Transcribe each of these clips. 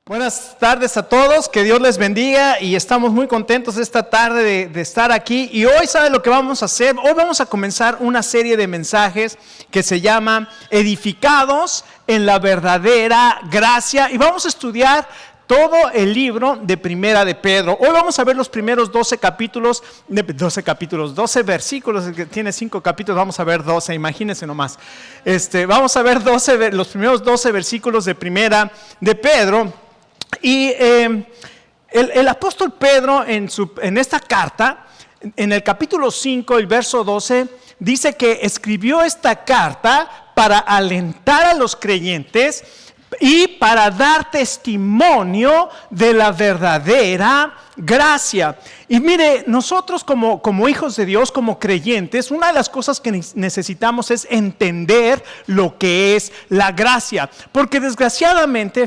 Buenas tardes a todos, que Dios les bendiga y estamos muy contentos esta tarde de estar aquí. Y hoy, ¿sabe lo que vamos a hacer? Hoy vamos a comenzar una serie de mensajes que se llama Edificados en la verdadera gracia, y vamos a estudiar todo el libro de Primera de Pedro. Hoy vamos a ver los primeros 12 versículos, que tiene 5 capítulos, vamos a ver 12, imagínense nomás. Vamos a ver los primeros 12 versículos de Primera de Pedro. Y el apóstol Pedro en esta carta, en el capítulo 5, el verso 12, dice que escribió esta carta para alentar a los creyentes y para dar testimonio de la verdadera gracia. Y mire, nosotros como hijos de Dios, como creyentes, una de las cosas que necesitamos es entender lo que es la gracia. Porque desgraciadamente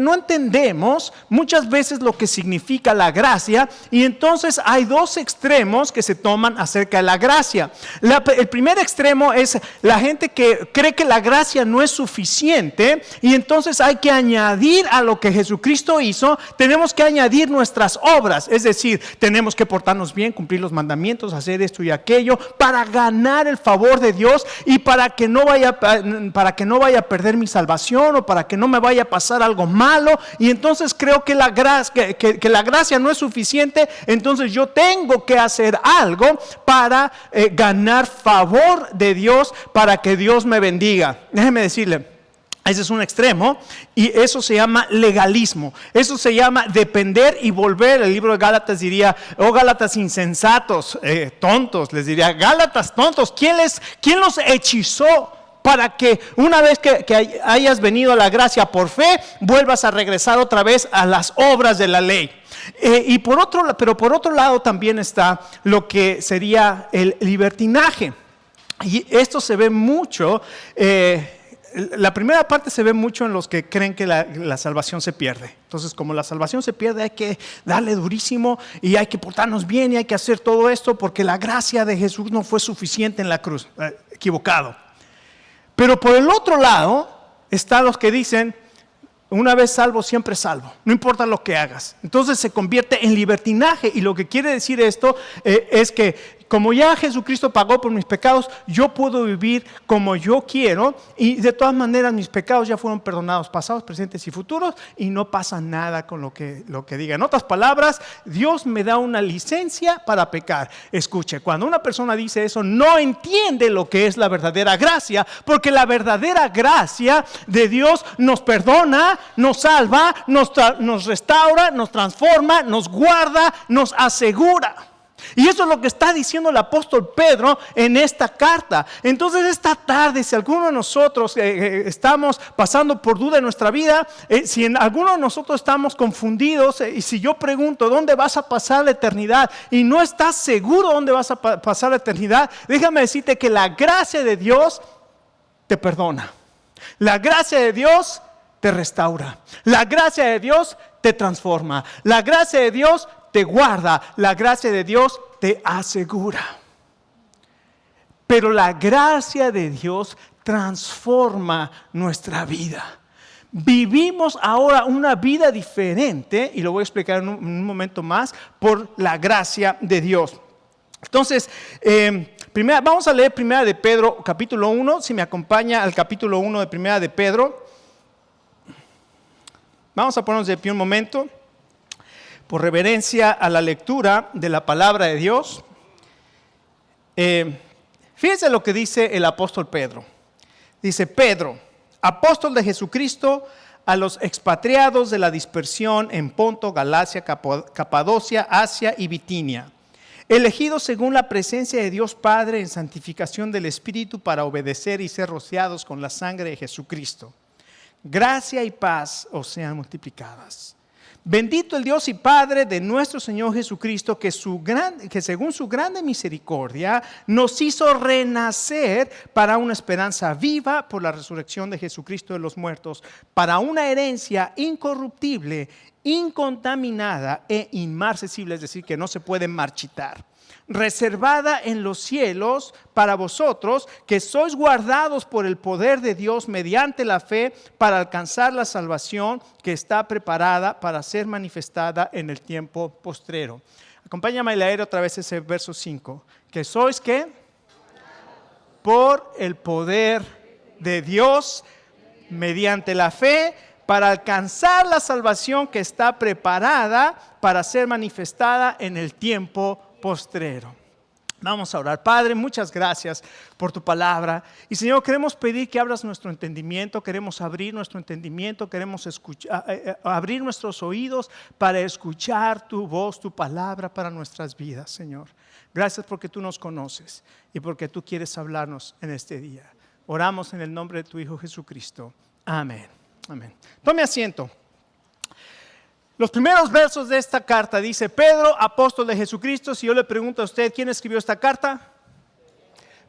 no entendemos muchas veces lo que significa la gracia, y entonces hay dos extremos que se toman acerca de la gracia. El primer extremo es la gente que cree que la gracia no es suficiente, y entonces hay que añadir a lo que Jesucristo hizo, tenemos que añadir nuestras obras, es decir, tenemos que portarnos bien, cumplir los mandamientos, hacer esto y aquello para ganar el favor de Dios y para que no vaya a perder mi salvación, o para que no me vaya a pasar algo malo. Y entonces creo que la gracia no es suficiente, entonces yo tengo que hacer algo para ganar favor de Dios, para que Dios me bendiga. Déjeme decirle, ese es un extremo, y eso se llama legalismo. Eso se llama depender y volver. El libro de Gálatas diría: oh Gálatas insensatos, tontos, les diría: Gálatas tontos, ¿quién los hechizó para que una vez que hayas venido a la gracia por fe, vuelvas a regresar otra vez a las obras de la ley? Pero por otro lado también está lo que sería el libertinaje. Y esto se ve mucho. La primera parte se ve mucho en los que creen que la salvación se pierde. Entonces, como la salvación se pierde, hay que darle durísimo y hay que portarnos bien y hay que hacer todo esto porque la gracia de Jesús no fue suficiente en la cruz. Equivocado. Pero por el otro lado están los que dicen: una vez salvo, siempre salvo, no importa lo que hagas. Entonces se convierte en libertinaje, y lo que quiere decir esto es que como ya Jesucristo pagó por mis pecados, yo puedo vivir como yo quiero, y de todas maneras mis pecados ya fueron perdonados, pasados, presentes y futuros, y no pasa nada con lo que diga. En otras palabras, Dios me da una licencia para pecar. Escuche, cuando una persona dice eso, no entiende lo que es la verdadera gracia, porque la verdadera gracia de Dios nos perdona, nos salva, nos restaura, nos transforma, nos guarda, nos asegura. Y eso es lo que está diciendo el apóstol Pedro en esta carta. Entonces, esta tarde, si alguno de nosotros estamos pasando por duda en nuestra vida, si en alguno de nosotros estamos confundidos, y si yo pregunto: ¿dónde vas a pasar la eternidad? Y no estás seguro dónde vas a pasar la eternidad, déjame decirte que la gracia de Dios te perdona. La gracia de Dios te restaura. La gracia de Dios te transforma. La gracia de Dios te guarda. La gracia de Dios te asegura. Pero la gracia de Dios transforma nuestra vida. Vivimos ahora una vida diferente, y lo voy a explicar en un momento más, por la gracia de Dios. Entonces, vamos a leer Primera de Pedro, capítulo 1. Si me acompaña al capítulo 1 de Primera de Pedro. Vamos a ponernos de pie un momento, por reverencia a la lectura de la palabra de Dios. Fíjense lo que dice el apóstol Pedro. Dice: Pedro, apóstol de Jesucristo, a los expatriados de la dispersión en Ponto, Galacia, Capadocia, Asia y Bitinia, elegidos según la presencia de Dios Padre en santificación del Espíritu para obedecer y ser rociados con la sangre de Jesucristo. Gracia y paz os sean multiplicadas. Bendito el Dios y Padre de nuestro Señor Jesucristo, que según su grande misericordia nos hizo renacer para una esperanza viva por la resurrección de Jesucristo de los muertos, para una herencia incorruptible, incontaminada e inmarcesible, es decir, que no se puede marchitar, reservada en los cielos para vosotros, que sois guardados por el poder de Dios mediante la fe para alcanzar la salvación que está preparada para ser manifestada en el tiempo postrero. Acompáñame a leer otra vez ese verso 5. Que sois, ¿qué? Por el poder de Dios mediante la fe para alcanzar la salvación que está preparada para ser manifestada en el tiempo postrero. Vamos a orar. Padre, muchas gracias por tu palabra. Y Señor, queremos pedir que abras nuestro entendimiento, queremos abrir nuestro entendimiento, queremos abrir nuestros oídos para escuchar tu voz, tu palabra para nuestras vidas, Señor. Gracias porque tú nos conoces y porque tú quieres hablarnos en este día. Oramos en el nombre de tu Hijo Jesucristo. Amén. Amén. Tome asiento. Los primeros versos de esta carta dice: Pedro, apóstol de Jesucristo. Si yo le pregunto a usted, ¿quién escribió esta carta?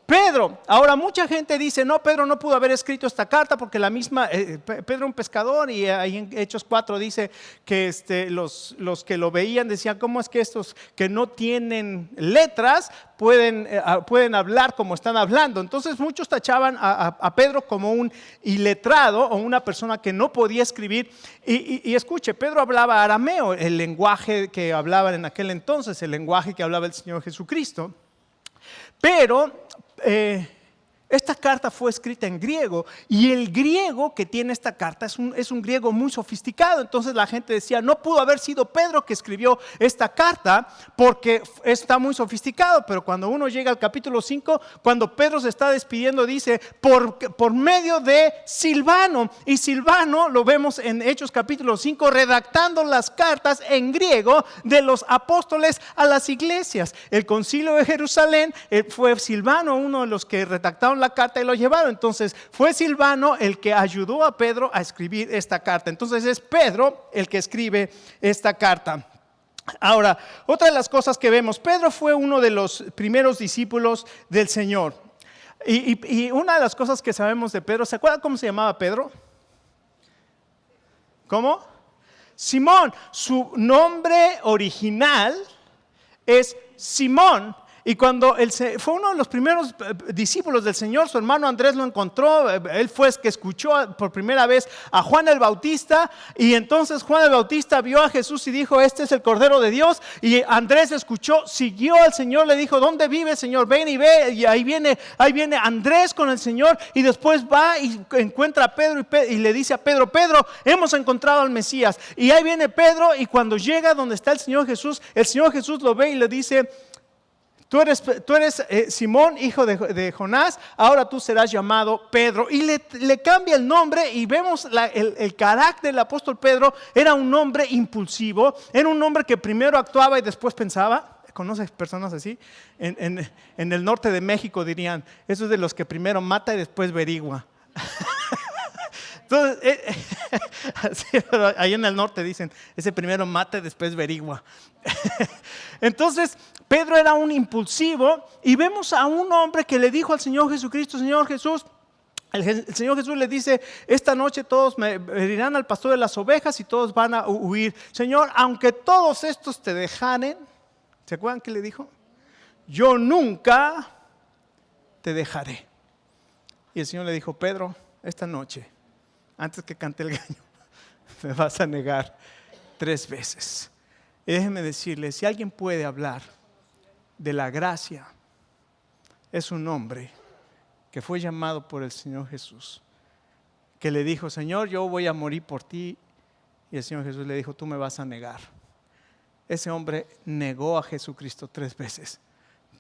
Pedro. Ahora mucha gente dice: no, Pedro no pudo haber escrito esta carta porque la misma, Pedro un pescador, y ahí en Hechos 4 dice que los que lo veían decían: ¿cómo es que estos que no tienen letras pueden hablar como están hablando? Entonces muchos tachaban a Pedro como un iletrado o una persona que no podía escribir. Y escuche, Pedro hablaba arameo, el lenguaje que hablaban en aquel entonces, el lenguaje que hablaba el Señor Jesucristo. Pero esta carta fue escrita en griego, y el griego que tiene esta carta es un griego muy sofisticado. Entonces la gente decía: no pudo haber sido Pedro que escribió esta carta porque está muy sofisticado. Pero cuando uno llega al capítulo 5, cuando Pedro se está despidiendo, dice: por medio de Silvano. Y Silvano lo vemos en Hechos capítulo 5 redactando las cartas en griego de los apóstoles a las iglesias. El concilio de Jerusalén, fue Silvano uno de los que redactaron la carta y lo llevaron. Entonces fue Silvano el que ayudó a Pedro a escribir esta carta. Entonces es Pedro el que escribe esta carta. Ahora, otra de las cosas que vemos: Pedro fue uno de los primeros discípulos del Señor. Y una de las cosas que sabemos de Pedro, ¿se acuerdan cómo se llamaba Pedro? ¿Cómo? Simón. Su nombre original es Simón. Y cuando fue uno de los primeros discípulos del Señor, su hermano Andrés lo encontró. Él fue el que escuchó por primera vez a Juan el Bautista. Y entonces Juan el Bautista vio a Jesús y dijo: este es el Cordero de Dios. Y Andrés escuchó, siguió al Señor, le dijo: ¿dónde vive, Señor? Ven y ve. Y ahí viene Andrés con el Señor. Y después va y encuentra a Pedro y le dice a Pedro: Pedro, hemos encontrado al Mesías. Y ahí viene Pedro, y cuando llega donde está el Señor Jesús lo ve y le dice: Tú eres Simón, hijo de Jonás, ahora tú serás llamado Pedro. Y le cambia el nombre, y vemos el carácter del apóstol Pedro. Era un hombre impulsivo, era un hombre que primero actuaba y después pensaba. ¿Conoces personas así? En el norte de México dirían: esos de los que primero mata y después averigua. Entonces, sí, pero ahí en el norte dicen: ese primero mata y después averigua. Entonces Pedro era un impulsivo, y vemos a un hombre que le dijo al Señor Jesucristo: Señor Jesús, el Señor Jesús le dice: esta noche todos me irán al pastor de las ovejas y todos van a huir. Señor, aunque todos estos te dejaren, ¿se acuerdan qué le dijo? Yo nunca te dejaré. Y el Señor le dijo: Pedro, esta noche, antes que cante el gallo, me vas a negar 3 veces. Y déjenme decirles, si alguien puede hablar de la gracia, es un hombre que fue llamado por el Señor Jesús, que le dijo: Señor, yo voy a morir por ti. Y el Señor Jesús le dijo: tú me vas a negar. Ese hombre negó a Jesucristo 3 veces.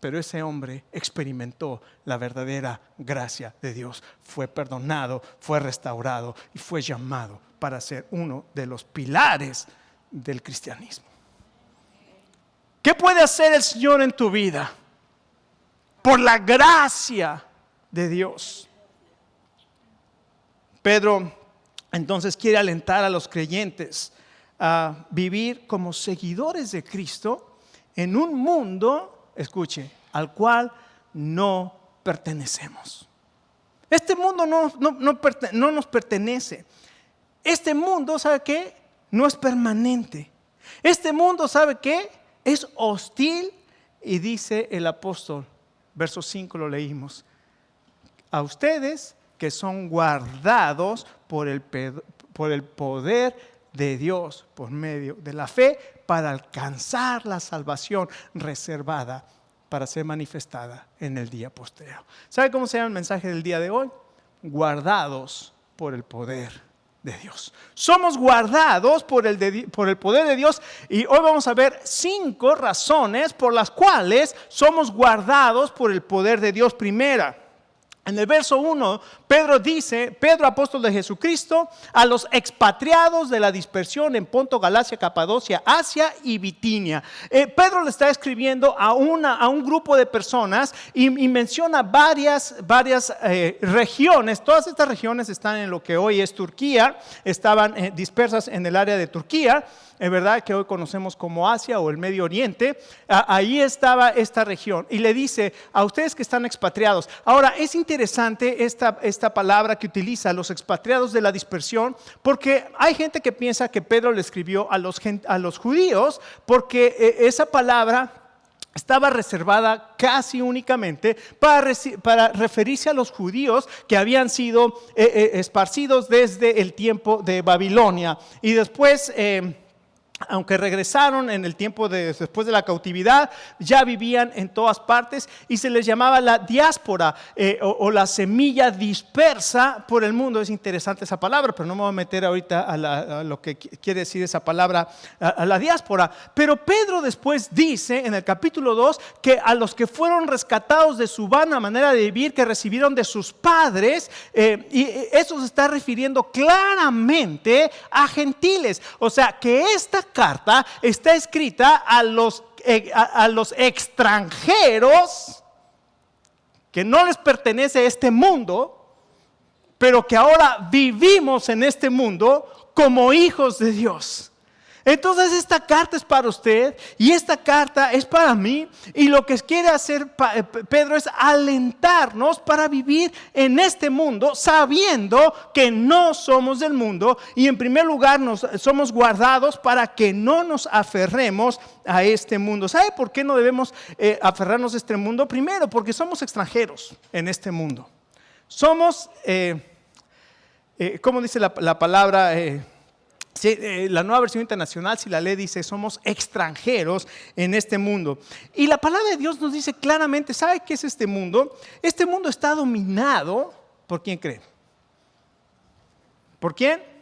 Pero ese hombre experimentó la verdadera gracia de Dios. Fue perdonado, fue restaurado y fue llamado para ser uno de los pilares del cristianismo. ¿Qué puede hacer el Señor en tu vida? Por la gracia de Dios. Pedro entonces quiere alentar a los creyentes a vivir como seguidores de Cristo en un mundo, escuche, al cual no pertenecemos. Este mundo no nos pertenece. Este mundo, ¿sabe qué? No es permanente. Este mundo, ¿sabe qué? Es hostil Y dice el apóstol, verso 5 lo leímos, a ustedes que son guardados por el poder de Dios, por medio de la fe, para alcanzar la salvación reservada para ser manifestada en el día posterior. ¿Sabe cómo se llama el mensaje del día de hoy? Guardados por el poder de Dios. Somos guardados por el poder de Dios, y hoy vamos a ver 5 razones por las cuales somos guardados por el poder de Dios. Primera, en el verso 1, Pedro dice, Pedro, apóstol de Jesucristo, a los expatriados de la dispersión en Ponto, Galacia, Capadocia, Asia y Bitinia. Pedro le está escribiendo a un grupo de personas y menciona varias regiones. Todas estas regiones están en lo que hoy es Turquía, estaban dispersas en el área de Turquía, ¿verdad? Que hoy conocemos como Asia o el Medio Oriente. Ahí estaba esta región y le dice a ustedes que están expatriados. Ahora es interesante esta palabra que utiliza, los expatriados de la dispersión, porque hay gente que piensa que Pedro le escribió a los judíos, porque esa palabra estaba reservada casi únicamente para referirse a los judíos que habían sido esparcidos desde el tiempo de Babilonia y después aunque regresaron en el tiempo después de la cautividad, ya vivían en todas partes y se les llamaba la diáspora o la semilla dispersa por el mundo. Es interesante esa palabra, pero no me voy a meter ahorita a lo que quiere decir esa palabra, a la diáspora. Pero Pedro después dice en el capítulo 2 que a los que fueron rescatados de su vana manera de vivir que recibieron de sus padres, y eso se está refiriendo claramente a gentiles. O sea que esta carta está escrita a los extranjeros que no les pertenece este mundo, pero que ahora vivimos en este mundo como hijos de Dios. Entonces esta carta es para usted y esta carta es para mí, y lo que quiere hacer Pedro es alentarnos para vivir en este mundo sabiendo que no somos del mundo, y en primer lugar somos guardados para que no nos aferremos a este mundo. ¿Sabe por qué no debemos aferrarnos a este mundo? Primero, porque somos extranjeros en este mundo. Somos, ¿cómo dice la palabra? Sí, la Nueva Versión Internacional, si la lee, dice somos extranjeros en este mundo. Y la palabra de Dios nos dice claramente, ¿sabe qué es este mundo? Este mundo está dominado, ¿por quién cree? ¿Por quién?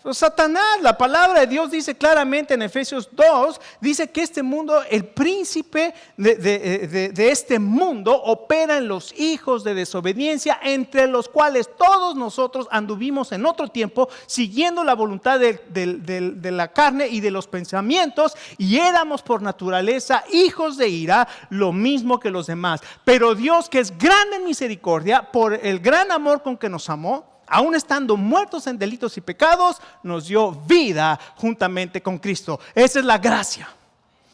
Pues Satanás. La palabra de Dios dice claramente en Efesios 2, dice que este mundo, el príncipe de este mundo opera en los hijos de desobediencia, entre los cuales todos nosotros anduvimos en otro tiempo siguiendo la voluntad de la carne y de los pensamientos, y éramos por naturaleza hijos de ira, lo mismo que los demás. Pero Dios, que es grande en misericordia, por el gran amor con que nos amó, aún estando muertos en delitos y pecados, nos dio vida juntamente con Cristo. Esa es la gracia.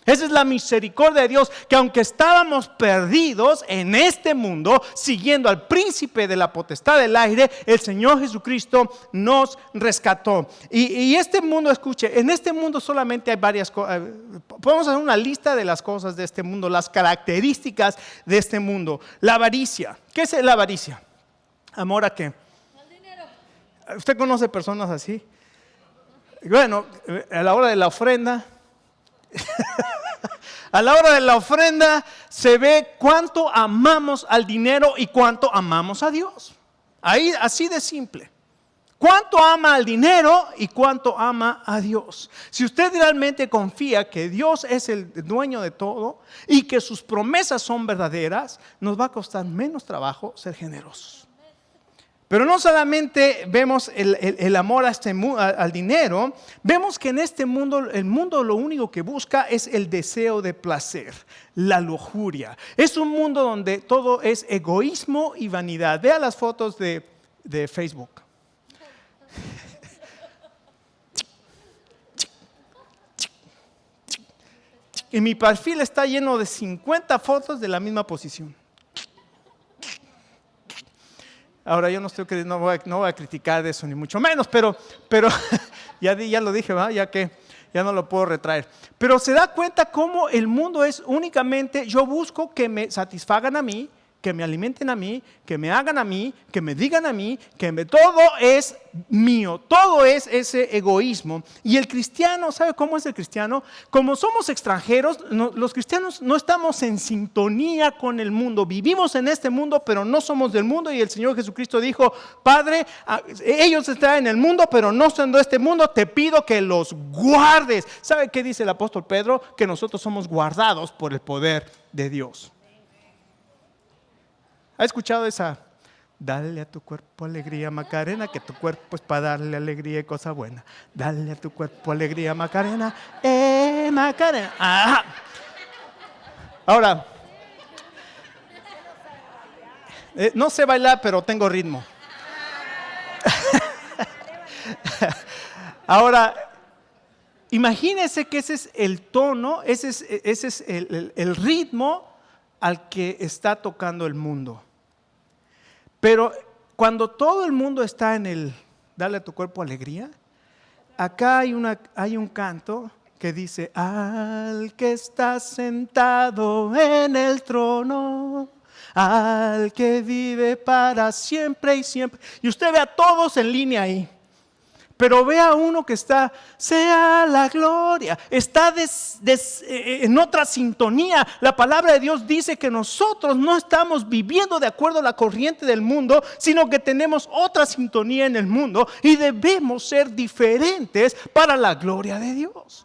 Esa es la misericordia de Dios, que aunque estábamos perdidos en este mundo, siguiendo al príncipe de la potestad del aire, el Señor Jesucristo nos rescató. Y este mundo, escuche, en este mundo solamente hay varias cosas. Podemos hacer una lista de las cosas de este mundo, las características de este mundo. La avaricia. ¿Qué es la avaricia? ¿Amor a qué? ¿Usted conoce personas así? Bueno, a la hora de la ofrenda, a la hora de la ofrenda se ve cuánto amamos al dinero y cuánto amamos a Dios. Ahí, así de simple. Cuánto ama al dinero y cuánto ama a Dios. Si usted realmente confía que Dios es el dueño de todo y que sus promesas son verdaderas, nos va a costar menos trabajo ser generosos. Pero no solamente vemos el amor al dinero, vemos que en este mundo, el mundo lo único que busca es el deseo de placer, la lujuria. Es un mundo donde todo es egoísmo y vanidad. Vea las fotos de Facebook. Y mi perfil está lleno de 50 fotos de la misma posición. Ahora yo no voy a criticar de eso ni mucho menos, pero ya lo dije, ¿va? Ya que ya no lo puedo retraer. Pero se da cuenta cómo el mundo es únicamente, yo busco que me satisfagan a mí, que me alimenten a mí, que me hagan a mí, que me digan a mí, todo es mío, todo es ese egoísmo. Y el cristiano, ¿sabe cómo es el cristiano? Como somos extranjeros, los cristianos no estamos en sintonía con el mundo, vivimos en este mundo, pero no somos del mundo. Y el Señor Jesucristo dijo: Padre, ellos están en el mundo, pero no son de este mundo, te pido que los guardes. ¿Sabe qué dice el apóstol Pedro? Que nosotros somos guardados por el poder de Dios. ¿Ha escuchado esa? Dale a tu cuerpo alegría, Macarena, que tu cuerpo es para darle alegría y cosa buena. Dale a tu cuerpo alegría, Macarena, Macarena. ¡Ah! Ahora, no sé bailar, pero tengo ritmo. Ahora, imagínense que ese es el tono, ese es el ritmo al que está tocando el mundo. Pero cuando todo el mundo está en el dale a tu cuerpo alegría, acá hay un canto que dice: al que está sentado en el trono, al que vive para siempre y siempre. Y usted ve a todos en línea ahí. Pero ve a uno que está, sea la gloria, está en otra sintonía. La palabra de Dios dice que nosotros no estamos viviendo de acuerdo a la corriente del mundo, sino que tenemos otra sintonía en el mundo y debemos ser diferentes para la gloria de Dios.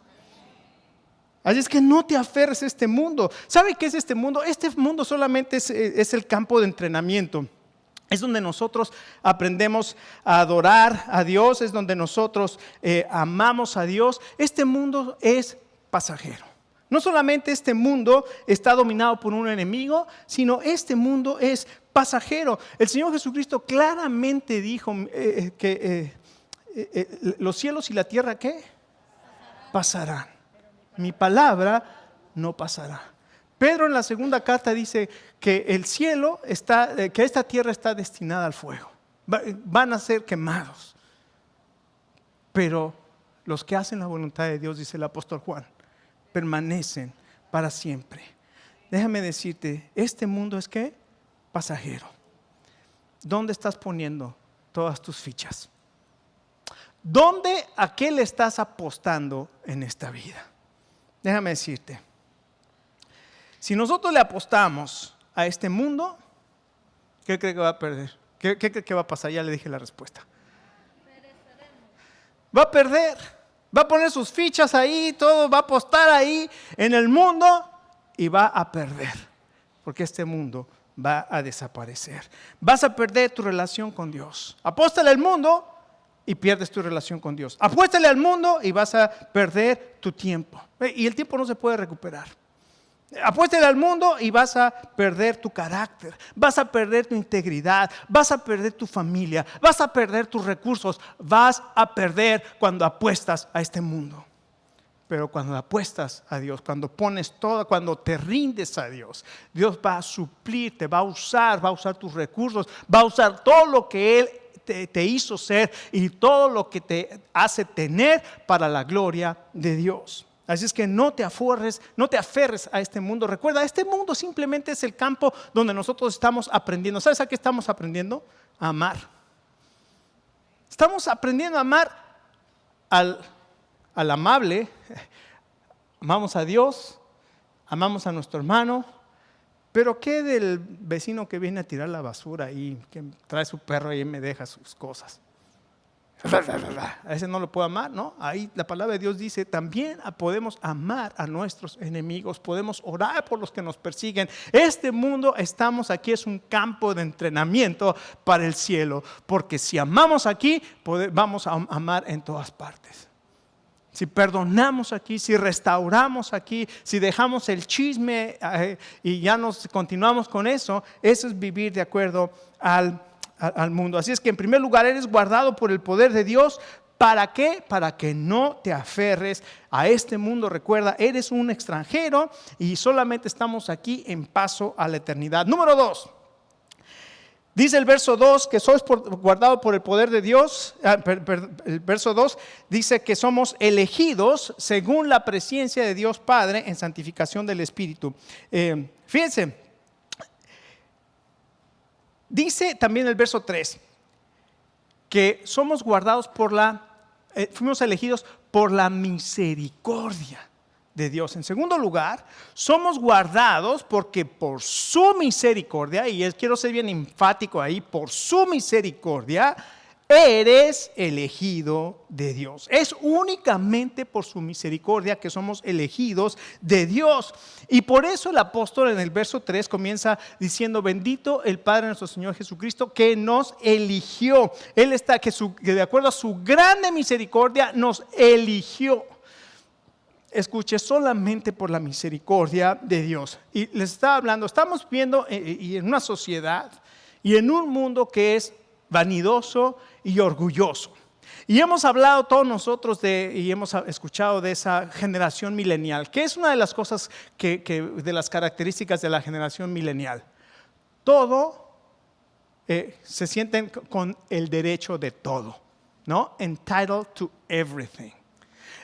Así es que no te aferres a este mundo. ¿Sabe qué es este mundo? Este mundo solamente es el campo de entrenamiento. Es donde nosotros aprendemos a adorar a Dios, es donde nosotros amamos a Dios. Este mundo es pasajero. No solamente este mundo está dominado por un enemigo, sino este mundo es pasajero. El Señor Jesucristo claramente dijo que los cielos y la tierra, ¿qué? Pasarán. Mi palabra no pasará. Pedro en la segunda carta dice que el cielo que esta tierra está destinada al fuego. Van a ser quemados. Pero los que hacen la voluntad de Dios, dice el apóstol Juan, permanecen para siempre. Déjame decirte, este mundo es ¿qué? Pasajero. ¿Dónde estás poniendo todas tus fichas? ¿A qué le estás apostando en esta vida? Déjame decirte. Si nosotros le apostamos a este mundo, ¿qué cree que va a perder? ¿Qué cree que va a pasar? Ya le dije la respuesta. Va a perder, va a poner sus fichas ahí, todo, va a apostar ahí en el mundo y va a perder, porque este mundo va a desaparecer. Vas a perder tu relación con Dios. Apóstale al mundo y pierdes tu relación con Dios. Apuéstale al mundo y vas a perder tu tiempo. Y el tiempo no se puede recuperar. Apuéstale al mundo y vas a perder tu carácter, vas a perder tu integridad, vas a perder tu familia, vas a perder tus recursos, vas a perder cuando apuestas a este mundo. Pero cuando apuestas a Dios, cuando pones todo, cuando te rindes a Dios, Dios va a suplirte, va a usar tus recursos, va a usar todo lo que Él te hizo ser y todo lo que te hace tener para la gloria de Dios. Así es que no te aferres a este mundo. Recuerda, este mundo simplemente es el campo donde nosotros estamos aprendiendo. ¿Sabes a qué estamos aprendiendo? A amar. Estamos aprendiendo a amar al amable. Amamos a Dios, amamos a nuestro hermano. Pero ¿qué del vecino que viene a tirar la basura y que trae su perro y me deja sus cosas? A ese no lo puedo amar, ¿no? Ahí la palabra de Dios dice, también podemos amar a nuestros enemigos, podemos orar por los que nos persiguen. Este mundo, estamos aquí, es un campo de entrenamiento para el cielo, porque si amamos aquí, vamos a amar en todas partes. Si perdonamos aquí, si restauramos aquí, si dejamos el chisme y ya nos continuamos con eso es vivir de acuerdo al mundo. Así es que en primer lugar eres guardado por el poder de Dios. ¿Para qué? Para que no te aferres a este mundo. Recuerda, eres un extranjero y solamente estamos aquí en paso a la eternidad. Número 2, Dice el verso 2 que sois guardados por el poder de Dios. El verso 2 dice que somos elegidos según la presencia de Dios Padre en santificación del Espíritu. Fíjense, dice también el verso 3 que somos guardados fuimos elegidos por la misericordia de Dios. En segundo lugar, somos guardados porque por su misericordia, y quiero ser bien enfático ahí, por su misericordia, eres elegido de Dios. Es únicamente por su misericordia que somos elegidos de Dios. Y por eso el apóstol en el verso 3 comienza diciendo: bendito el Padre de nuestro Señor Jesucristo, que nos eligió. Él está, que de acuerdo a su grande misericordia nos eligió. Escuche, solamente por la misericordia de Dios. Y les estaba hablando, estamos viendo y en una sociedad y en un mundo que es vanidoso y orgulloso. Y hemos hablado todos nosotros y hemos escuchado de esa generación milenial, que es una de las cosas de las características de la generación milenial. Todo se sienten con el derecho de todo, ¿no? Entitled to everything.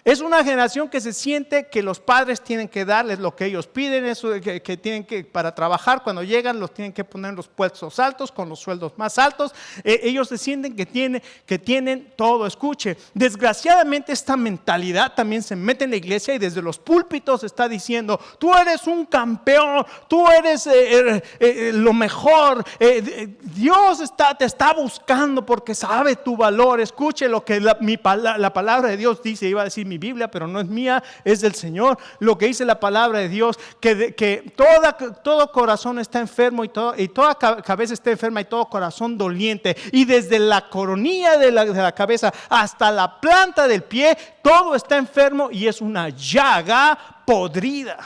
Es una generación que se siente que los padres tienen que darles lo que ellos piden, eso que tienen que, para trabajar, cuando llegan los tienen que poner en los puestos altos, con los sueldos más altos. Ellos se sienten que tienen todo. Escuche, desgraciadamente esta mentalidad también se mete en la iglesia y desde los púlpitos está diciendo: tú eres un campeón, tú eres lo mejor, Dios te está buscando porque sabe tu valor. Escuche lo que la palabra de Dios dice. Iba a decir mi Biblia, pero no es mía, es del Señor. Lo que dice la palabra de Dios, que todo corazón está enfermo y toda cabeza está enferma y todo corazón doliente, y desde la coronilla de la cabeza hasta la planta del pie todo está enfermo y es una llaga podrida.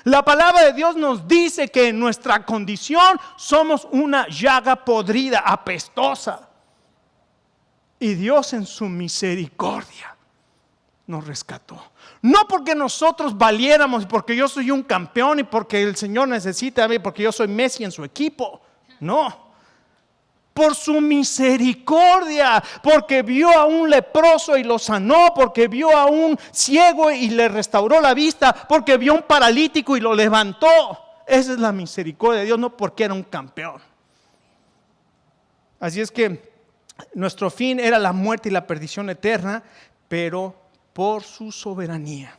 La palabra de Dios nos dice que en nuestra condición somos una llaga podrida, apestosa, y Dios en su misericordia nos rescató. No porque nosotros valiéramos, porque yo soy un campeón y porque el Señor necesita a mí, porque yo soy Messi en su equipo. No. Por su misericordia, porque vio a un leproso y lo sanó, porque vio a un ciego y le restauró la vista, porque vio a un paralítico y lo levantó. Esa es la misericordia de Dios, no porque era un campeón. Así es que nuestro fin era la muerte y la perdición eterna, pero por su soberanía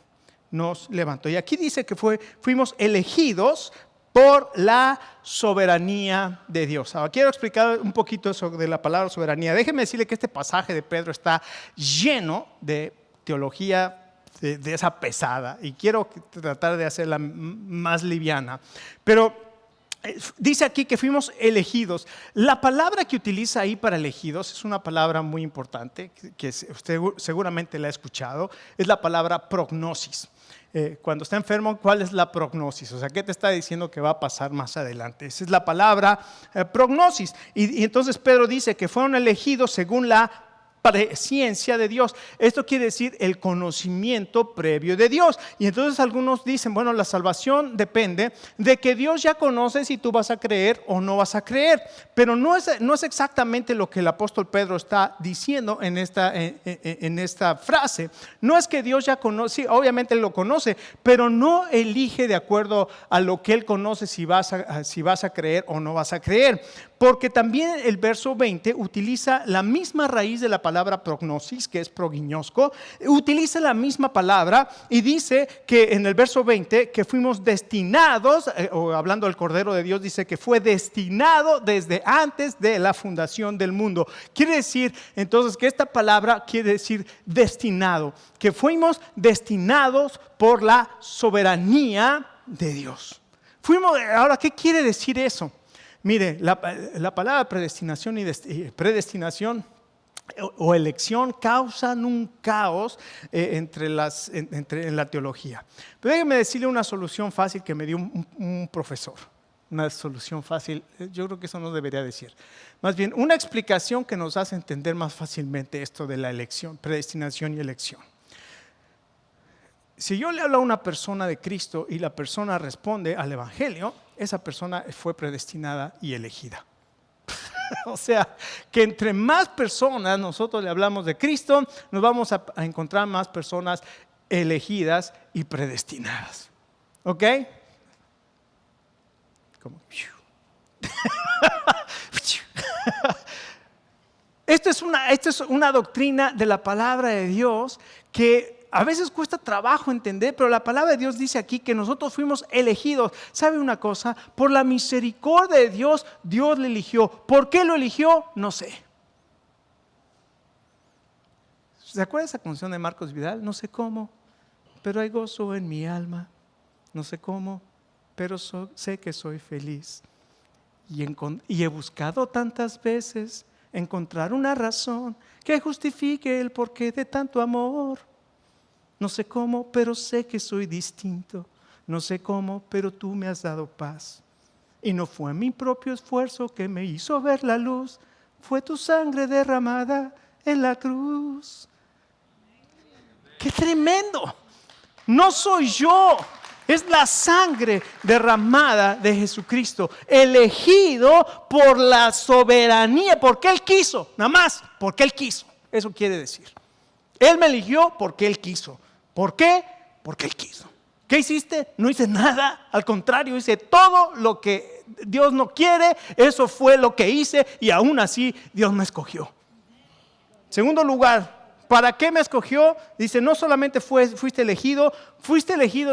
nos levantó. Y aquí dice que fuimos elegidos por la soberanía de Dios. Ahora quiero explicar un poquito eso de la palabra soberanía. Déjeme decirle que este pasaje de Pedro está lleno de teología de esa pesada, y quiero tratar de hacerla más liviana. Pero dice aquí que fuimos elegidos. La palabra que utiliza ahí para elegidos es una palabra muy importante, que usted seguramente la ha escuchado. Es la palabra prognosis. Cuando está enfermo, ¿cuál es la prognosis? O sea, ¿qué te está diciendo que va a pasar más adelante? Esa es la palabra prognosis. Y entonces Pedro dice que fueron elegidos según la presciencia de Dios. Esto quiere decir el conocimiento previo de Dios. Y entonces algunos dicen: bueno, la salvación depende de que Dios ya conoce si tú vas a creer o no vas a creer. Pero no es exactamente lo que el apóstol Pedro está diciendo en esta frase. No es que Dios ya conoce, sí, obviamente lo conoce, pero no elige de acuerdo a lo que Él conoce si vas a creer o no vas a creer. Porque también el verso 20 utiliza la misma raíz de la palabra prognosis, que es prognosco. Utiliza la misma palabra y dice que en el verso 20 que fuimos destinados, o hablando del Cordero de Dios, dice que fue destinado desde antes de la fundación del mundo. Quiere decir entonces que esta palabra quiere decir destinado, que fuimos destinados por la soberanía de Dios. Ahora, ¿qué quiere decir eso? Mire, la palabra predestinación predestinación o elección causan un caos en la teología. Pero déjeme decirle una solución fácil que me dio un profesor. Una solución fácil, yo creo que eso no debería decir. Más bien, una explicación que nos hace entender más fácilmente esto de la elección, predestinación y elección. Si yo le hablo a una persona de Cristo y la persona responde al Evangelio, esa persona fue predestinada y elegida. O sea, que entre más personas nosotros le hablamos de Cristo, nos vamos a encontrar más personas elegidas y predestinadas. ¿Ok? Como... Esta es una doctrina de la palabra de Dios que a veces cuesta trabajo entender, pero la palabra de Dios dice aquí que nosotros fuimos elegidos. ¿Sabe una cosa? Por la misericordia de Dios, Dios le eligió. ¿Por qué lo eligió? No sé. ¿Se acuerda esa canción de Marcos Vidal? No sé cómo, pero hay gozo en mi alma. No sé cómo, pero sé que soy feliz. Y he buscado tantas veces encontrar una razón que justifique el porqué de tanto amor. No sé cómo, pero sé que soy distinto. No sé cómo, pero tú me has dado paz. Y no fue mi propio esfuerzo que me hizo ver la luz. Fue tu sangre derramada en la cruz. ¡Qué tremendo! No soy yo. Es la sangre derramada de Jesucristo, elegido por la soberanía, porque Él quiso, nada más, porque Él quiso. Eso quiere decir. Él me eligió porque Él quiso. ¿Por qué? Porque Él quiso. ¿Qué hiciste? No hice nada, al contrario, hice todo lo que Dios no quiere, eso fue lo que hice y aún así Dios me escogió. Segundo lugar, ¿para qué me escogió? Dice, no solamente fuiste elegido,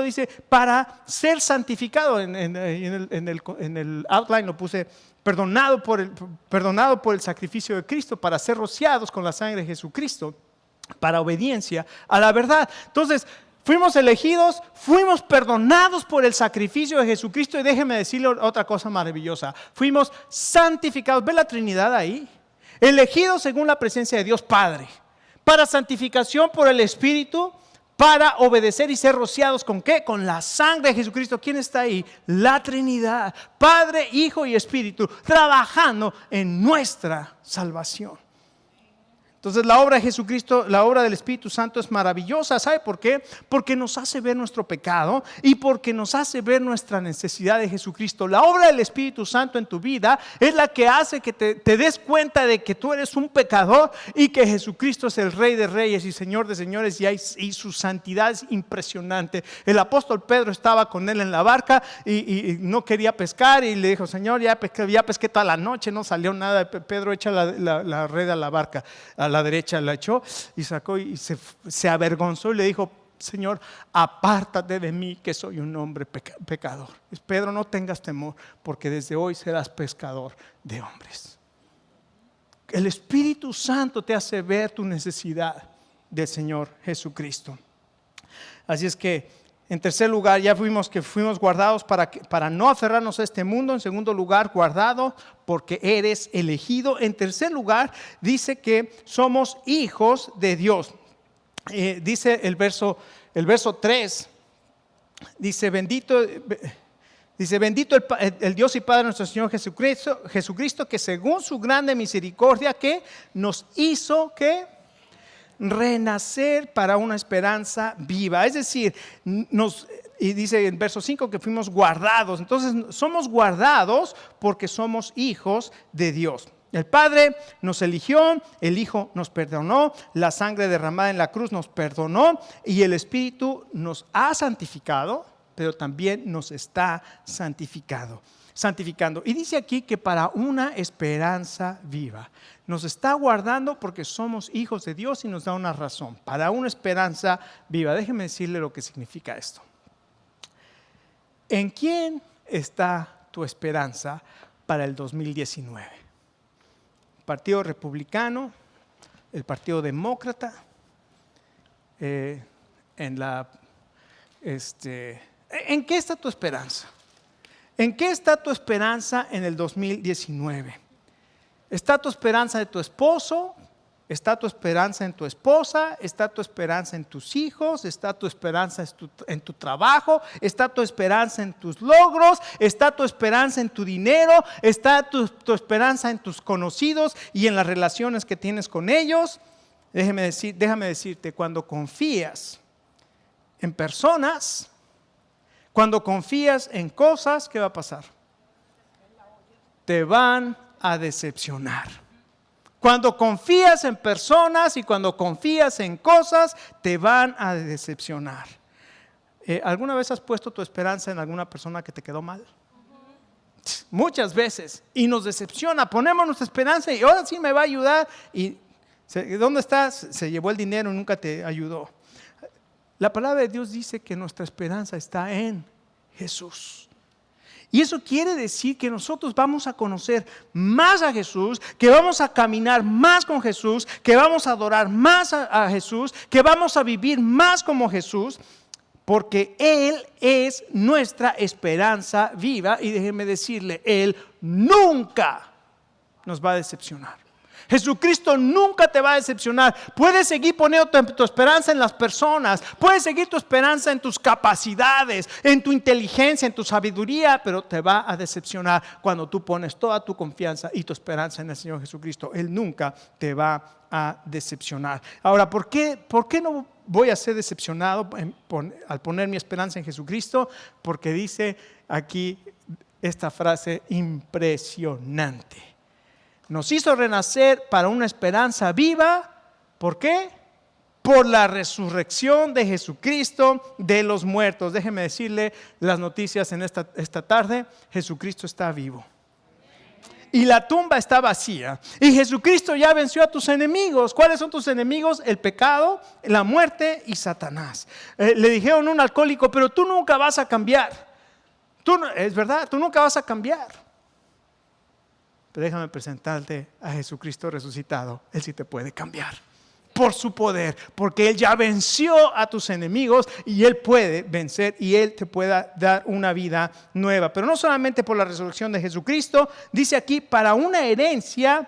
dice, para ser santificado. En el outline lo puse, perdonado por el sacrificio de Cristo, para ser rociados con la sangre de Jesucristo, para obediencia a la verdad. Entonces, fuimos elegidos, fuimos perdonados por el sacrificio de Jesucristo y déjeme decirle otra cosa maravillosa, fuimos santificados. ¿Ve la Trinidad ahí? Elegidos según la presencia de Dios Padre. Para santificación por el Espíritu, para obedecer y ser rociados ¿con qué? Con la sangre de Jesucristo. ¿Quién está ahí? La Trinidad, Padre, Hijo y Espíritu, trabajando en nuestra salvación. Entonces la obra de Jesucristo, la obra del Espíritu Santo es maravillosa. ¿Sabe por qué? Porque nos hace ver nuestro pecado y porque nos hace ver nuestra necesidad de Jesucristo. La obra del Espíritu Santo en tu vida es la que hace que te des cuenta de que tú eres un pecador y que Jesucristo es el Rey de Reyes y Señor de Señores y su santidad es impresionante. El apóstol Pedro estaba con él en la barca y no quería pescar y le dijo, Señor, ya pesqué toda la noche, no salió nada. Pedro echa la red a la barca, a la derecha la echó y sacó y se avergonzó y le dijo, Señor, apártate de mí que soy un hombre pecador. Pedro, no tengas temor porque desde hoy serás pescador de hombres. El Espíritu Santo te hace ver tu necesidad del Señor Jesucristo. Así es que en tercer lugar, ya vimos que fuimos guardados para no aferrarnos a este mundo. En segundo lugar, guardado porque eres elegido. En tercer lugar, dice que somos hijos de Dios. Dice el verso 3, dice bendito el Dios y Padre nuestro Señor Jesucristo, que según su grande misericordia, que nos hizo que renacer para una esperanza viva. Es decir, y dice en verso 5 que fuimos guardados. Entonces somos guardados porque somos hijos de Dios. El Padre nos eligió, el Hijo nos perdonó, la sangre derramada en la cruz nos perdonó y el Espíritu nos ha santificado, pero también nos está santificando. Y dice aquí que para una esperanza viva. Nos está guardando porque somos hijos de Dios y nos da una razón. Para una esperanza viva. Déjeme decirle lo que significa esto. ¿En quién está tu esperanza para el 2019? ¿El Partido Republicano? ¿El Partido Demócrata? ¿En qué está tu esperanza? ¿En qué está tu esperanza en el 2019? ¿Está tu esperanza en tu esposo? ¿Está tu esperanza en tu esposa? ¿Está tu esperanza en tus hijos? ¿Está tu esperanza en tu trabajo? ¿Está tu esperanza en tus logros? ¿Está tu esperanza en tu dinero? ¿Está tu esperanza en tus conocidos y en las relaciones que tienes con ellos? Déjame decirte, cuando confías en personas, cuando confías en cosas, ¿qué va a pasar? Te van a decepcionar. Cuando confías en personas y cuando confías en cosas, te van a decepcionar. ¿Alguna vez has puesto tu esperanza en alguna persona que te quedó mal? Muchas veces. Y nos decepciona. Ponemos nuestra esperanza y ahora sí me va a ayudar. ¿Y dónde estás? Se llevó el dinero y nunca te ayudó. La palabra de Dios dice que nuestra esperanza está en Jesús. Y eso quiere decir que nosotros vamos a conocer más a Jesús, que vamos a caminar más con Jesús, que vamos a adorar más a Jesús, que vamos a vivir más como Jesús, porque Él es nuestra esperanza viva. Y déjeme decirle, Él nunca nos va a decepcionar. Jesucristo nunca te va a decepcionar. Puedes seguir poniendo tu esperanza en las personas, puedes seguir tu esperanza en tus capacidades, en tu inteligencia, en tu sabiduría, pero te va a decepcionar cuando tú pones toda tu confianza y tu esperanza en el Señor Jesucristo. Él nunca te va a decepcionar. Ahora, ¿por qué no voy a ser decepcionado al poner mi esperanza en Jesucristo? Porque dice aquí esta frase impresionante. Nos hizo renacer para una esperanza viva. ¿Por qué? Por la resurrección de Jesucristo de los muertos. Déjeme decirle las noticias en esta tarde. Jesucristo está vivo. Y la tumba está vacía. Y Jesucristo ya venció a tus enemigos. ¿Cuáles son tus enemigos? El pecado, la muerte y Satanás. Le dijeron a un alcohólico, pero tú nunca vas a cambiar. Es verdad, tú nunca vas a cambiar. Pero déjame presentarte a Jesucristo resucitado. Él sí te puede cambiar por su poder, porque Él ya venció a tus enemigos y Él puede vencer y Él te pueda dar una vida nueva. Pero no solamente por la resurrección de Jesucristo, dice aquí, para una herencia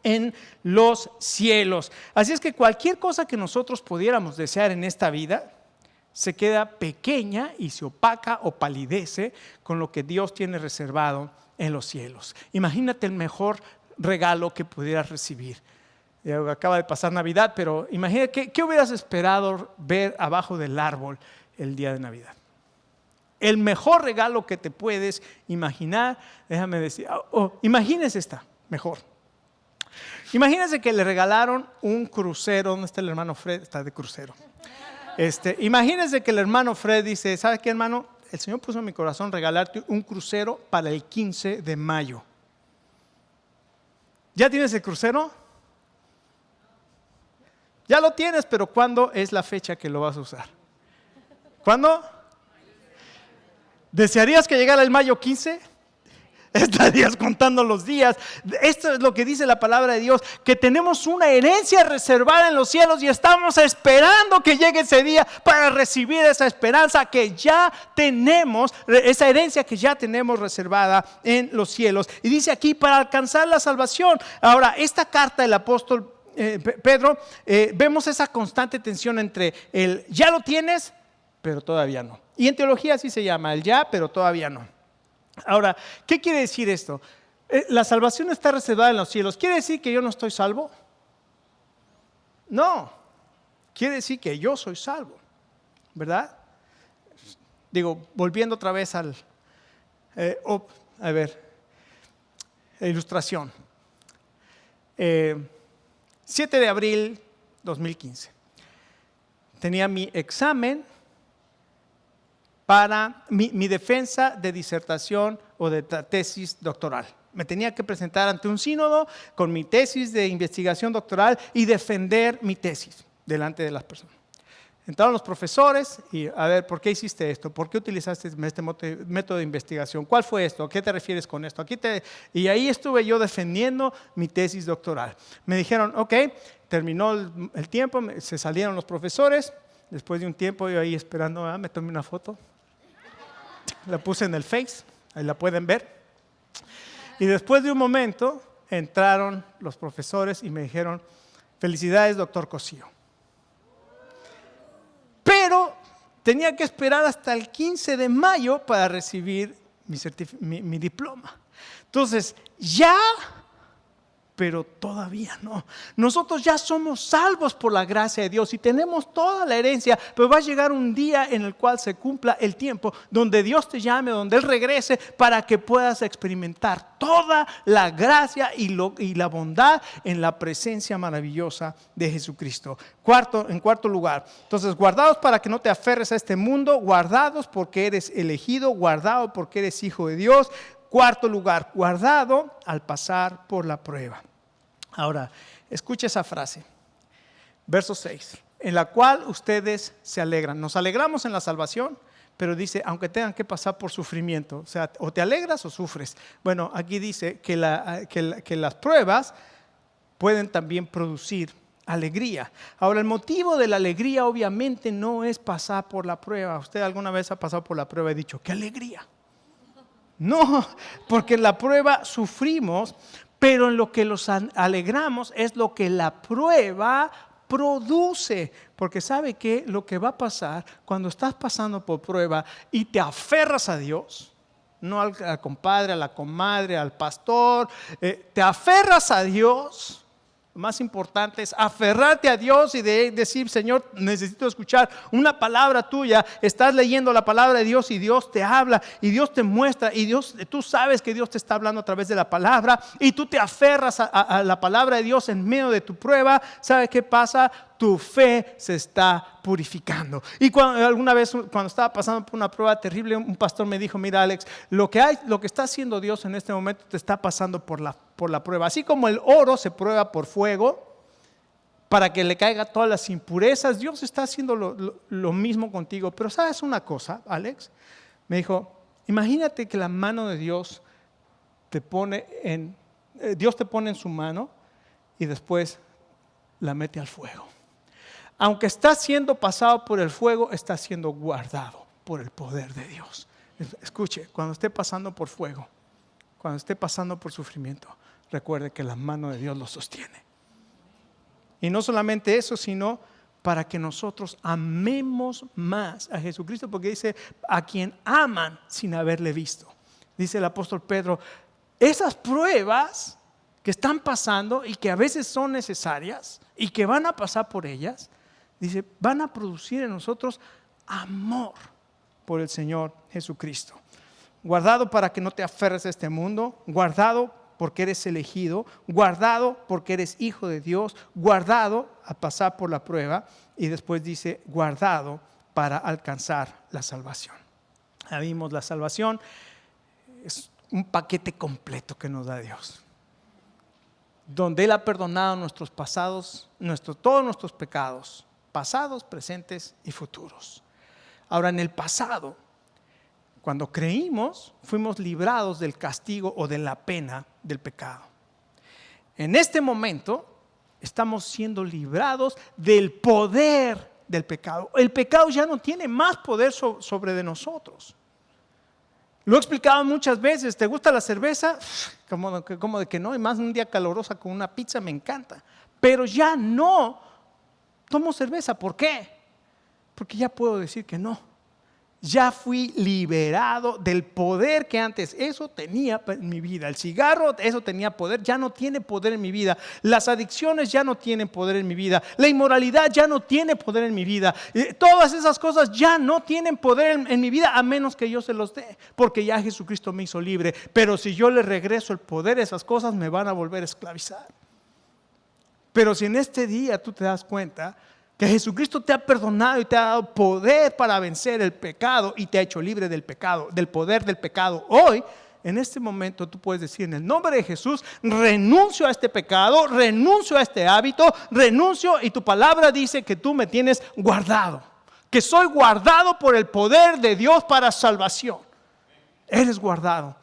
en los cielos. Así es que cualquier cosa que nosotros pudiéramos desear en esta vida se queda pequeña y se opaca o palidece con lo que Dios tiene reservado en los cielos. Imagínate el mejor regalo que pudieras recibir. Acaba de pasar Navidad, pero imagínate ¿qué hubieras esperado ver abajo del árbol el día de Navidad? El mejor regalo que te puedes imaginar, déjame decir, imagínese esta, mejor. Imagínese que le regalaron un crucero. ¿Dónde está el hermano Fred? Está de crucero. Imagínese que el hermano Fred dice, ¿sabes qué, hermano? El Señor puso en mi corazón regalarte un crucero para el 15 de mayo. ¿Ya tienes el crucero? Ya lo tienes, pero ¿cuándo es la fecha que lo vas a usar? ¿Cuándo? ¿Desearías que llegara el mayo 15? Estarías contando los días. Esto es lo que dice la palabra de Dios, que tenemos una herencia reservada en los cielos y estamos esperando que llegue ese día para recibir esa esperanza que ya tenemos, esa herencia que ya tenemos reservada en los cielos. Y dice aquí, para alcanzar la salvación. Ahora, esta carta del apóstol Pedro, vemos esa constante tensión entre el ya lo tienes, pero todavía no. Y en teología así se llama, el ya, pero todavía no. Ahora, ¿qué quiere decir esto? La salvación está reservada en los cielos. ¿Quiere decir que yo no estoy salvo? No, quiere decir que yo soy salvo, ¿verdad? Digo, volviendo otra vez a ver, ilustración. 7 de abril 2015. Tenía mi examen para mi defensa de disertación o de tesis doctoral. Me tenía que presentar ante un sínodo con mi tesis de investigación doctoral y defender mi tesis delante de las personas. Entraron los profesores y a ver, ¿por qué hiciste esto? ¿Por qué utilizaste este método de investigación? ¿Cuál fue esto? ¿A qué te refieres con esto? Y ahí estuve yo defendiendo mi tesis doctoral. Me dijeron, ok, terminó el tiempo, se salieron los profesores. Después de un tiempo yo ahí esperando, me tomé una foto. La puse en el Face, ahí la pueden ver. Y después de un momento entraron los profesores y me dijeron, felicidades, doctor Cosío. Pero tenía que esperar hasta el 15 de mayo para recibir mi diploma. Entonces, ya pero todavía no. Nosotros ya somos salvos por la gracia de Dios y tenemos toda la herencia, pero va a llegar un día en el cual se cumpla el tiempo donde Dios te llame, donde Él regrese, para que puedas experimentar toda la gracia y la bondad en la presencia maravillosa de Jesucristo. En cuarto lugar, entonces, guardados para que no te aferres a este mundo, guardados porque eres elegido, guardado porque eres hijo de Dios. Cuarto lugar, guardado al pasar por la prueba. Ahora, escucha esa frase, verso 6, en la cual ustedes se alegran. Nos alegramos en la salvación, pero dice, aunque tengan que pasar por sufrimiento, o sea, o te alegras o sufres. Bueno, aquí dice que las pruebas pueden también producir alegría. Ahora, el motivo de la alegría obviamente no es pasar por la prueba. ¿Usted alguna vez ha pasado por la prueba y ha dicho, qué alegría? No, porque en la prueba sufrimos, pero en lo que nos alegramos es lo que la prueba produce. Porque ¿sabe qué? Lo que va a pasar cuando estás pasando por prueba y te aferras a Dios, no al compadre, a la comadre, al pastor, te aferras a Dios. Lo más importante es aferrarte a Dios y decir, Señor, necesito escuchar una palabra tuya. Estás leyendo la palabra de Dios y Dios te habla y Dios te muestra y tú sabes que Dios te está hablando a través de la palabra y tú te aferras a la palabra de Dios en medio de tu prueba. ¿Sabes qué pasa? Tu fe se está purificando. Y alguna vez cuando estaba pasando por una prueba terrible, un pastor me dijo, mira Alex, lo que está haciendo Dios en este momento te está pasando por la prueba. Así como el oro se prueba por fuego para que le caiga todas las impurezas, Dios está haciendo lo mismo contigo. Pero ¿sabes una cosa, Alex? Me dijo, imagínate que la mano de Dios Dios te pone en su mano y después la mete al fuego. Aunque está siendo pasado por el fuego, está siendo guardado por el poder de Dios. Escuche, cuando esté pasando por fuego, cuando esté pasando por sufrimiento, recuerde que la mano de Dios lo sostiene. Y no solamente eso, sino para que nosotros amemos más a Jesucristo, porque dice, a quien aman sin haberle visto. Dice el apóstol Pedro, esas pruebas que están pasando y que a veces son necesarias y que van a pasar por ellas, dice, van a producir en nosotros amor por el Señor Jesucristo. Guardado para que no te aferres a este mundo, guardado porque eres elegido, guardado porque eres hijo de Dios, guardado a pasar por la prueba, y después dice, guardado para alcanzar la salvación. Ya vimos, la salvación es un paquete completo que nos da Dios, donde Él ha perdonado nuestros pasados, todos nuestros pecados, pasados, presentes y futuros. Ahora, en el pasado, cuando creímos, fuimos librados del castigo o de la pena del pecado. En este momento, estamos siendo librados del poder del pecado. El pecado ya no tiene más poder sobre de nosotros. Lo he explicado muchas veces. ¿Te gusta la cerveza? Como de que no, y más un día calurosa con una pizza me encanta. Pero ya no tomo cerveza. ¿Por qué? Porque ya puedo decir que no. Ya fui liberado del poder que antes eso tenía en mi vida. El cigarro, eso tenía poder, ya no tiene poder en mi vida. Las adicciones ya no tienen poder en mi vida. La inmoralidad ya no tiene poder en mi vida. Todas esas cosas ya no tienen poder en mi vida, a menos que yo se los dé, porque ya Jesucristo me hizo libre. Pero si yo le regreso el poder, esas cosas me van a volver a esclavizar. Pero si en este día tú te das cuenta que Jesucristo te ha perdonado y te ha dado poder para vencer el pecado y te ha hecho libre del pecado, del poder del pecado, hoy, en este momento, tú puedes decir, en el nombre de Jesús, renuncio a este pecado, renuncio a este hábito, renuncio, y tu palabra dice que tú me tienes guardado, que soy guardado por el poder de Dios para salvación. Eres guardado.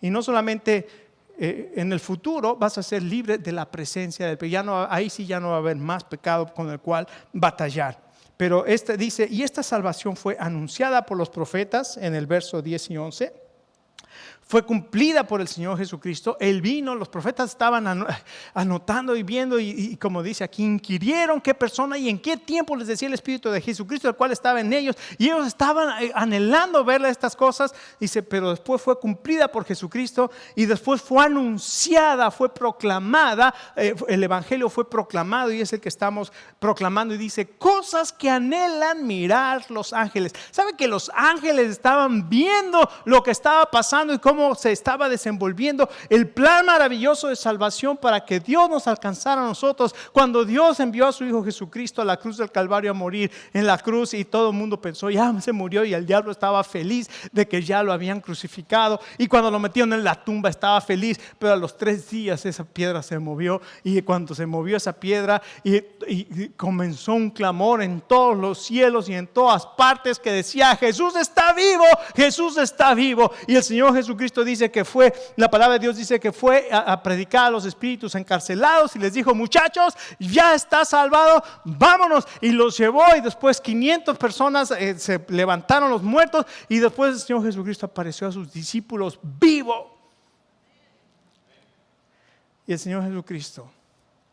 Y no solamente en el futuro vas a ser libre de la presencia del pecado. Ahí sí ya no va a haber más pecado con el cual batallar. Pero dice, y esta salvación fue anunciada por los profetas en el verso 10 y 11. fue cumplida por el Señor Jesucristo. Él vino, los profetas estaban anotando y viendo y como dice aquí, inquirieron qué persona y en qué tiempo les decía el Espíritu de Jesucristo, el cual estaba en ellos, y ellos estaban anhelando ver estas cosas. Dice, pero después fue cumplida por Jesucristo y después fue anunciada, fue proclamada, el Evangelio fue proclamado y es el que estamos proclamando, y dice, cosas que anhelan mirar los ángeles. ¿Sabe que los ángeles estaban viendo lo que estaba pasando y cómo se estaba desenvolviendo el plan maravilloso de salvación para que Dios nos alcanzara a nosotros? Cuando Dios envió a su Hijo Jesucristo a la cruz del Calvario a morir en la cruz, y todo el mundo pensó, ya se murió, y el diablo estaba feliz de que ya lo habían crucificado, y cuando lo metieron en la tumba estaba feliz, pero a los 3 días esa piedra se movió, y cuando se movió esa piedra y comenzó un clamor en todos los cielos y en todas partes que decía, Jesús está vivo, Jesús está vivo. Y el Señor Jesucristo dice que fue, la palabra de Dios dice que fue a predicar a los espíritus encarcelados y les dijo, muchachos, ya está salvado, vámonos. Y los llevó, y después 500 personas se levantaron los muertos, y después el Señor Jesucristo apareció a sus discípulos vivo. Y el Señor Jesucristo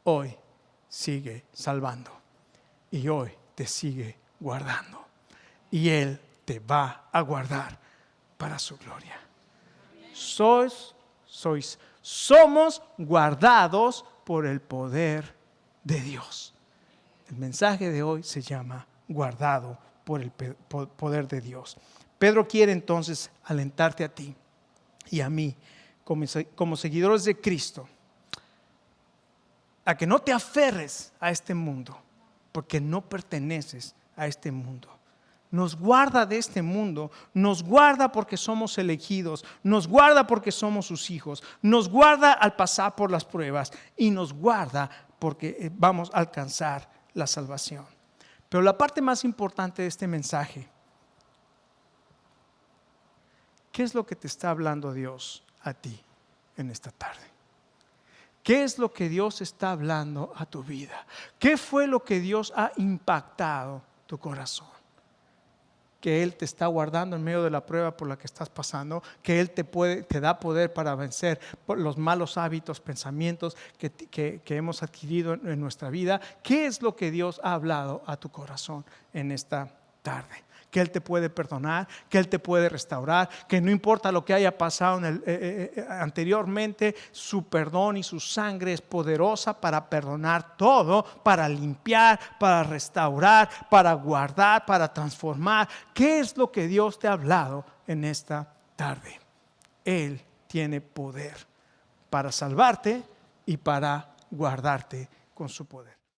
hoy sigue salvando, y hoy te sigue guardando, y Él te va a guardar para su gloria. Somos guardados por el poder de Dios. El mensaje de hoy se llama guardado por el poder de Dios. Pedro quiere entonces alentarte a ti y a mí como seguidores de Cristo a que no te aferres a este mundo, porque no perteneces a este mundo. Nos guarda de este mundo, nos guarda porque somos elegidos, nos guarda porque somos sus hijos, nos guarda al pasar por las pruebas, y nos guarda porque vamos a alcanzar la salvación. Pero la parte más importante de este mensaje, ¿qué es lo que te está hablando Dios a ti en esta tarde? ¿Qué es lo que Dios está hablando a tu vida? ¿Qué fue lo que Dios ha impactado tu corazón? Que Él te está guardando en medio de la prueba por la que estás pasando, que Él te da poder para vencer por los malos hábitos, pensamientos que hemos adquirido en nuestra vida. ¿Qué es lo que Dios ha hablado a tu corazón en esta tarde? Que Él te puede perdonar, que Él te puede restaurar, que no importa lo que haya pasado anteriormente, su perdón y su sangre es poderosa para perdonar todo, para limpiar, para restaurar, para guardar, para transformar. ¿Qué es lo que Dios te ha hablado en esta tarde? Él tiene poder para salvarte y para guardarte con su poder.